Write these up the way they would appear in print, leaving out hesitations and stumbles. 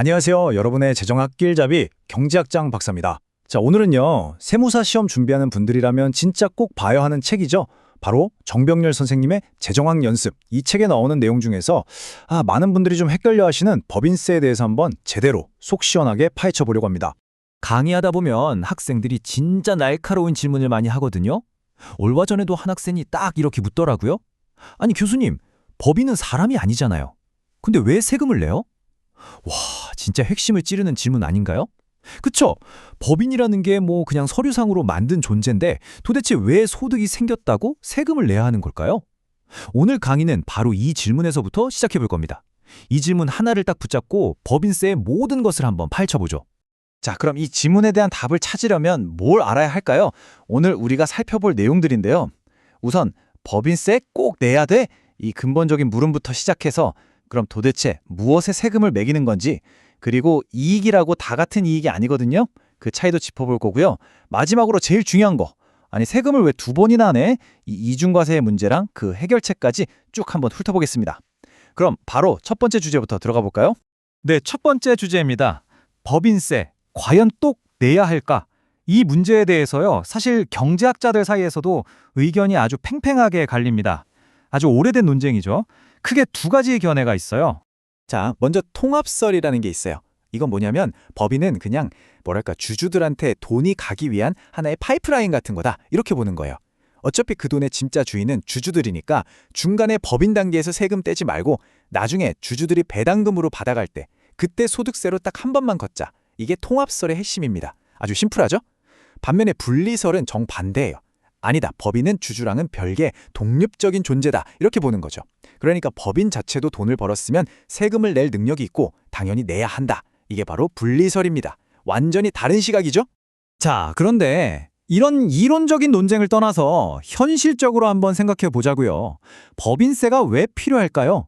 안녕하세요. 여러분의 재정학길잡이 경제학장 박사입니다. 자, 오늘은요. 세무사 시험 준비하는 분들이라면 진짜 꼭 봐야 하는 책이죠. 바로 정병렬 선생님의 재정학 연습. 이 책에 나오는 내용 중에서 많은 분들이 좀 헷갈려 하시는 법인세에 대해서 한번 제대로 속 시원하게 파헤쳐 보려고 합니다. 강의하다 보면 학생들이 진짜 날카로운 질문을 많이 하거든요. 얼마 전에도 한 학생이 딱 이렇게 묻더라고요. 아니 교수님, 법인은 사람이 아니잖아요. 근데 왜 세금을 내요? 와, 진짜 핵심을 찌르는 질문 아닌가요? 그쵸? 법인이라는 게 그냥 서류상으로 만든 존재인데 도대체 왜 소득이 생겼다고 세금을 내야 하는 걸까요? 오늘 강의는 바로 이 질문에서부터 시작해 볼 겁니다. 이 질문 하나를 딱 붙잡고 법인세의 모든 것을 한번 파헤쳐보죠. 자, 그럼 이 지문에 대한 답을 찾으려면 뭘 알아야 할까요? 오늘 우리가 살펴볼 내용들인데요. 우선 법인세 꼭 내야 돼? 이 근본적인 물음부터 시작해서 그럼 도대체 무엇에 세금을 매기는 건지, 그리고 이익이라고 다 같은 이익이 아니거든요. 그 차이도 짚어볼 거고요. 마지막으로 제일 중요한 거, 아니 세금을 왜 두 번이나 내? 이 이중과세의 문제랑 그 해결책까지 쭉 한번 훑어보겠습니다. 그럼 바로 첫 번째 주제부터 들어가 볼까요? 네, 첫 번째 주제입니다. 법인세, 과연 또 내야 할까? 이 문제에 대해서요, 사실 경제학자들 사이에서도 의견이 아주 팽팽하게 갈립니다. 아주 오래된 논쟁이죠. 크게 두 가지 견해가 있어요. 자, 먼저 통합설이라는 게 있어요. 이건 뭐냐면 법인은 그냥 주주들한테 돈이 가기 위한 하나의 파이프라인 같은 거다, 이렇게 보는 거예요. 어차피 그 돈의 진짜 주인은 주주들이니까 중간에 법인 단계에서 세금 떼지 말고 나중에 주주들이 배당금으로 받아갈 때 그때 소득세로 딱 한 번만 걷자. 이게 통합설의 핵심입니다. 아주 심플하죠? 반면에 분리설은 정반대예요. 아니다, 법인은 주주랑은 별개 독립적인 존재다, 이렇게 보는 거죠. 그러니까 법인 자체도 돈을 벌었으면 세금을 낼 능력이 있고 당연히 내야 한다. 이게 바로 분리설입니다. 완전히 다른 시각이죠? 자, 그런데 이런 이론적인 논쟁을 떠나서 현실적으로 한번 생각해 보자고요. 법인세가 왜 필요할까요?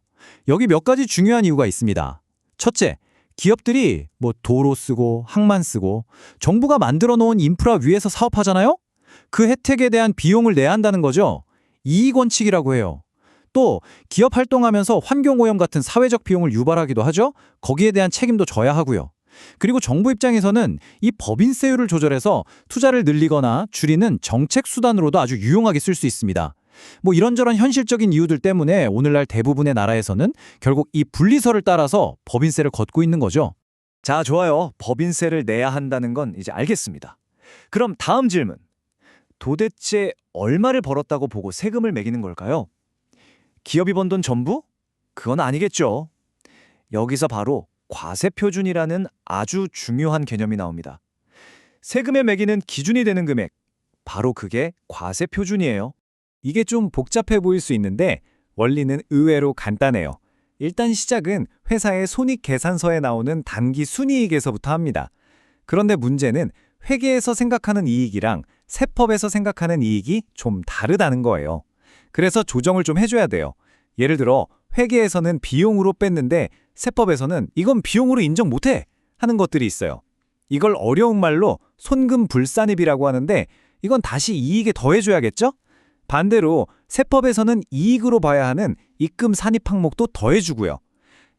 여기 몇 가지 중요한 이유가 있습니다. 첫째, 기업들이 도로 쓰고 항만 쓰고 정부가 만들어 놓은 인프라 위에서 사업하잖아요? 그 혜택에 대한 비용을 내야 한다는 거죠. 이익원칙이라고 해요. 또 기업 활동하면서 환경오염 같은 사회적 비용을 유발하기도 하죠. 거기에 대한 책임도 져야 하고요. 그리고 정부 입장에서는 이 법인세율을 조절해서 투자를 늘리거나 줄이는 정책 수단으로도 아주 유용하게 쓸 수 있습니다. 이런저런 현실적인 이유들 때문에 오늘날 대부분의 나라에서는 결국 이 분리설을 따라서 법인세를 걷고 있는 거죠. 자, 좋아요. 법인세를 내야 한다는 건 이제 알겠습니다. 그럼 다음 질문. 도대체 얼마를 벌었다고 보고 세금을 매기는 걸까요? 기업이 번 돈 전부? 그건 아니겠죠. 여기서 바로 과세표준이라는 아주 중요한 개념이 나옵니다. 세금에 매기는 기준이 되는 금액, 바로 그게 과세표준이에요. 이게 좀 복잡해 보일 수 있는데 원리는 의외로 간단해요. 일단 시작은 회사의 손익계산서에 나오는 단기 순이익에서부터 합니다. 그런데 문제는 회계에서 생각하는 이익이랑 세법에서 생각하는 이익이 좀 다르다는 거예요. 그래서 조정을 좀 해줘야 돼요. 예를 들어 회계에서는 비용으로 뺐는데 세법에서는 이건 비용으로 인정 못해 하는 것들이 있어요. 이걸 어려운 말로 손금불산입이라고 하는데 이건 다시 이익에 더해줘야겠죠? 반대로 세법에서는 이익으로 봐야 하는 입금 산입 항목도 더해주고요.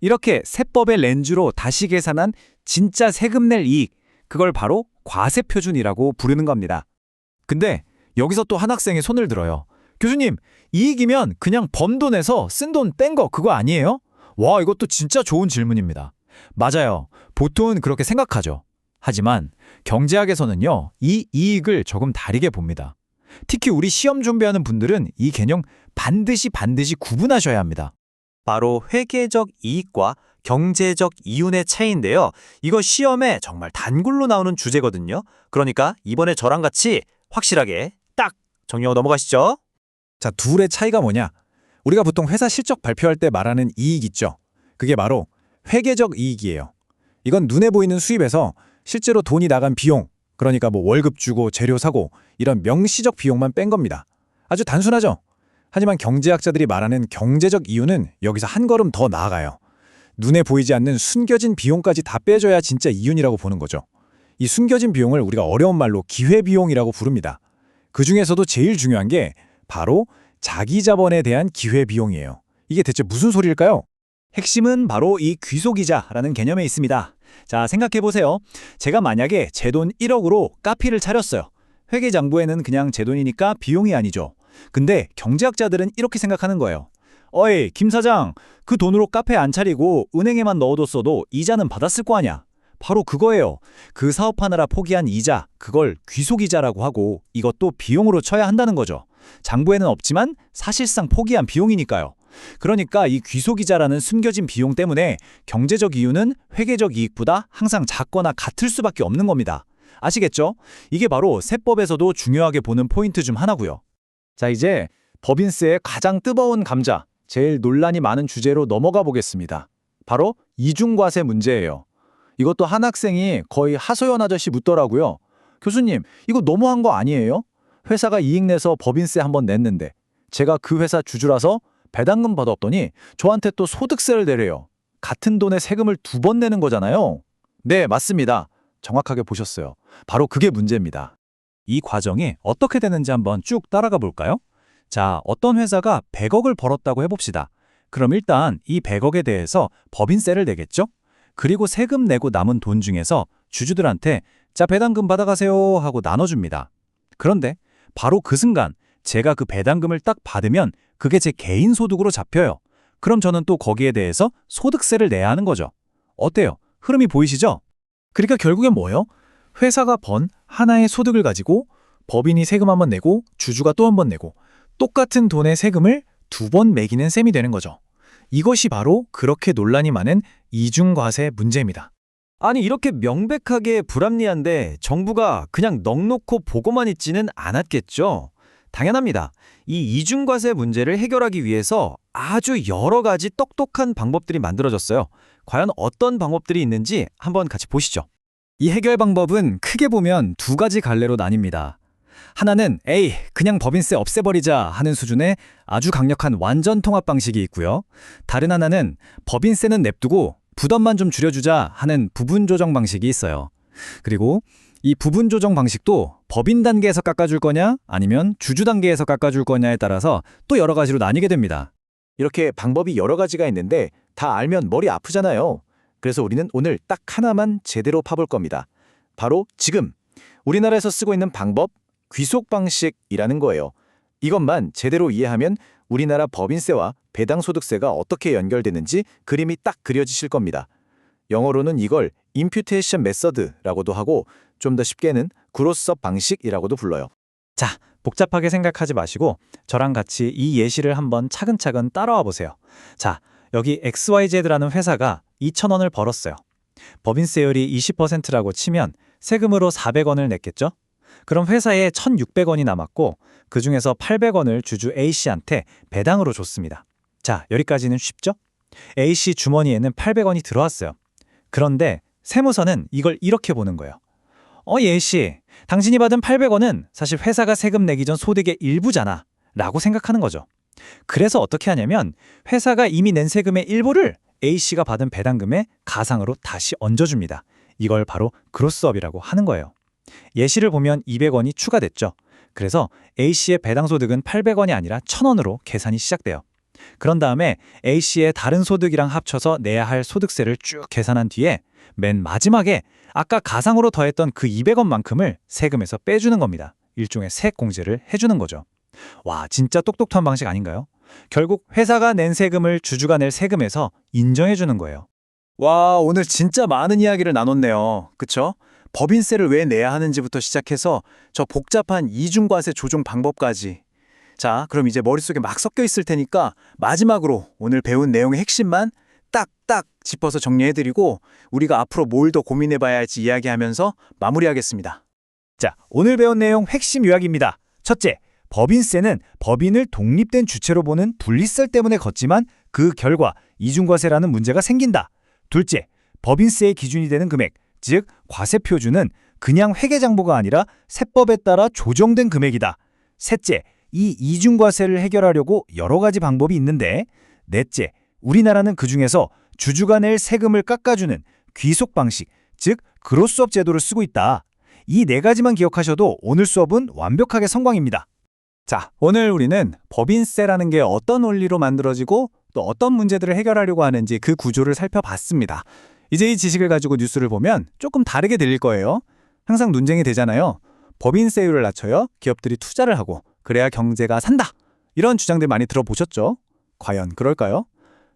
이렇게 세법의 렌즈로 다시 계산한 진짜 세금 낼 이익, 그걸 바로 과세표준이라고 부르는 겁니다. 근데 여기서 또 한 학생이 손을 들어요. 교수님, 이익이면 그냥 번 돈에서 쓴 돈 뗀 거 그거 아니에요? 와, 이것도 진짜 좋은 질문입니다. 맞아요. 보통은 그렇게 생각하죠. 하지만 경제학에서는요, 이 이익을 조금 다르게 봅니다. 특히 우리 시험 준비하는 분들은 이 개념 반드시 구분하셔야 합니다. 바로 회계적 이익과 경제적 이윤의 차이인데요. 이거 시험에 정말 단골로 나오는 주제거든요. 그러니까 이번에 저랑 같이 확실하게 딱 정리하고 넘어가시죠. 자, 둘의 차이가 뭐냐? 우리가 보통 회사 실적 발표할 때 말하는 이익 있죠. 그게 바로 회계적 이익이에요. 이건 눈에 보이는 수입에서 실제로 돈이 나간 비용, 그러니까 월급 주고 재료 사고 이런 명시적 비용만 뺀 겁니다. 아주 단순하죠? 하지만 경제학자들이 말하는 경제적 이유는 여기서 한 걸음 더 나아가요. 눈에 보이지 않는 숨겨진 비용까지 다 빼줘야 진짜 이윤이라고 보는 거죠. 이 숨겨진 비용을 우리가 어려운 말로 기회비용이라고 부릅니다. 그 중에서도 제일 중요한 게 바로 자기 자본에 대한 기회비용이에요. 이게 대체 무슨 소리일까요? 핵심은 바로 이 귀속이자라는 개념에 있습니다. 자, 생각해보세요. 제가 만약에 제 돈 1억으로 카페를 차렸어요. 회계장부에는 그냥 제 돈이니까 비용이 아니죠. 근데 경제학자들은 이렇게 생각하는 거예요. 어이, 김 사장, 그 돈으로 카페 안 차리고 은행에만 넣어뒀어도 이자는 받았을 거 아냐? 바로 그거예요. 그 사업하느라 포기한 이자, 그걸 귀속이자라고 하고 이것도 비용으로 쳐야 한다는 거죠. 장부에는 없지만 사실상 포기한 비용이니까요. 그러니까 이 귀속이자라는 숨겨진 비용 때문에 경제적 이유는 회계적 이익보다 항상 작거나 같을 수밖에 없는 겁니다. 아시겠죠? 이게 바로 세법에서도 중요하게 보는 포인트 중 하나고요. 자, 이제 법인세의 가장 뜨거운 감자, 제일 논란이 많은 주제로 넘어가 보겠습니다. 바로 이중과세 문제예요. 이것도 한 학생이 거의 하소연 하듯이 묻더라고요. 교수님, 이거 너무한 거 아니에요? 회사가 이익 내서 법인세 한번 냈는데 제가 그 회사 주주라서 배당금 받았더니 저한테 또 소득세를 내래요. 같은 돈에 세금을 2번 내는 거잖아요. 네, 맞습니다. 정확하게 보셨어요. 바로 그게 문제입니다. 이 과정이 어떻게 되는지 한번 쭉 따라가 볼까요? 자, 어떤 회사가 100억을 벌었다고 해봅시다. 그럼 일단 이 100억에 대해서 법인세를 내겠죠? 그리고 세금 내고 남은 돈 중에서 주주들한테 자, 배당금 받아가세요 하고 나눠줍니다. 그런데 바로 그 순간 제가 그 배당금을 딱 받으면 그게 제 개인 소득으로 잡혀요. 그럼 저는 또 거기에 대해서 소득세를 내야 하는 거죠. 어때요? 흐름이 보이시죠? 그러니까 결국엔 뭐예요? 회사가 번 하나의 소득을 가지고 법인이 세금 한 번 내고 주주가 또 한 번 내고 똑같은 돈의 세금을 2번 매기는 셈이 되는 거죠. 이것이 바로 그렇게 논란이 많은 이중과세 문제입니다. 아니, 이렇게 명백하게 불합리한데 정부가 그냥 넋놓고 보고만 있지는 않았겠죠? 당연합니다. 이 이중과세 문제를 해결하기 위해서 아주 여러 가지 똑똑한 방법들이 만들어졌어요. 과연 어떤 방법들이 있는지 한번 같이 보시죠. 이 해결 방법은 크게 보면 2가지 갈래로 나뉩니다. 하나는 에이, 그냥 법인세 없애버리자 하는 수준의 아주 강력한 완전 통합 방식이 있고요. 다른 하나는 법인세는 냅두고 부담만 좀 줄여주자 하는 부분 조정 방식이 있어요. 그리고 이 부분 조정 방식도 법인 단계에서 깎아줄 거냐 아니면 주주 단계에서 깎아줄 거냐에 따라서 또 여러 가지로 나뉘게 됩니다. 이렇게 방법이 여러 가지가 있는데 다 알면 머리 아프잖아요. 그래서 우리는 오늘 딱 하나만 제대로 파볼 겁니다. 바로 지금 우리나라에서 쓰고 있는 방법, 귀속 방식이라는 거예요. 이것만 제대로 이해하면 우리나라 법인세와 배당소득세가 어떻게 연결되는지 그림이 딱 그려지실 겁니다. 영어로는 이걸 imputation method라고도 하고 좀 더 쉽게는 그로스업 방식이라고도 불러요. 자, 복잡하게 생각하지 마시고 저랑 같이 이 예시를 한번 차근차근 따라와 보세요. 자, 여기 XYZ라는 회사가 2,000원을 벌었어요. 법인세율이 20%라고 치면 세금으로 400원을 냈겠죠? 그럼 회사에 1,600원이 남았고 그중에서 800원을 주주 A씨한테 배당으로 줬습니다. 자, 여기까지는 쉽죠? A씨 주머니에는 800원이 들어왔어요. 그런데 세무서는 이걸 이렇게 보는 거예요. A씨, 당신이 받은 800원은 사실 회사가 세금 내기 전 소득의 일부잖아 라고 생각하는 거죠. 그래서 어떻게 하냐면 회사가 이미 낸 세금의 일부를 A씨가 받은 배당금에 가상으로 다시 얹어줍니다. 이걸 바로 그로스업이라고 하는 거예요. 예시를 보면 200원이 추가됐죠. 그래서 A씨의 배당소득은 800원이 아니라 1,000원으로 계산이 시작돼요. 그런 다음에 A씨의 다른 소득이랑 합쳐서 내야 할 소득세를 쭉 계산한 뒤에 맨 마지막에 아까 가상으로 더했던 그 200원만큼을 세금에서 빼주는 겁니다. 일종의 세액공제를 해주는 거죠. 와, 진짜 똑똑한 방식 아닌가요? 결국 회사가 낸 세금을 주주가 낼 세금에서 인정해주는 거예요. 와, 오늘 진짜 많은 이야기를 나눴네요. 그쵸? 법인세를 왜 내야 하는지부터 시작해서 저 복잡한 이중과세 조정 방법까지. 자, 그럼 이제 머릿속에 막 섞여 있을 테니까 마지막으로 오늘 배운 내용의 핵심만 딱딱 짚어서 정리해드리고 우리가 앞으로 뭘 더 고민해봐야 할지 이야기하면서 마무리하겠습니다. 자, 오늘 배운 내용 핵심 요약입니다. 첫째, 법인세는 법인을 독립된 주체로 보는 분리세 때문에 걷지만 그 결과 이중과세라는 문제가 생긴다. 둘째, 법인세의 기준이 되는 금액, 즉 과세표준은 그냥 회계장부가 아니라 세법에 따라 조정된 금액이다. 셋째, 이 이중과세를 해결하려고 여러 가지 방법이 있는데 넷째, 우리나라는 그중에서 주주가 낼 세금을 깎아주는 귀속 방식, 즉 그로스업 제도를 쓰고 있다. 이 네 가지만 기억하셔도 오늘 수업은 완벽하게 성공입니다. 자, 오늘 우리는 법인세라는 게 어떤 원리로 만들어지고 또 어떤 문제들을 해결하려고 하는지 그 구조를 살펴봤습니다. 이제 이 지식을 가지고 뉴스를 보면 조금 다르게 들릴 거예요. 항상 논쟁이 되잖아요. 법인세율을 낮춰야 기업들이 투자를 하고 그래야 경제가 산다. 이런 주장들 많이 들어보셨죠? 과연 그럴까요?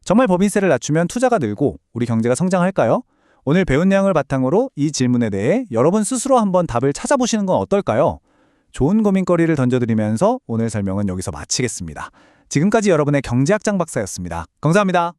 정말 법인세를 낮추면 투자가 늘고 우리 경제가 성장할까요? 오늘 배운 내용을 바탕으로 이 질문에 대해 여러분 스스로 한번 답을 찾아보시는 건 어떨까요? 좋은 고민거리를 던져드리면서 오늘 설명은 여기서 마치겠습니다. 지금까지 여러분의 경제학장 박사였습니다. 감사합니다.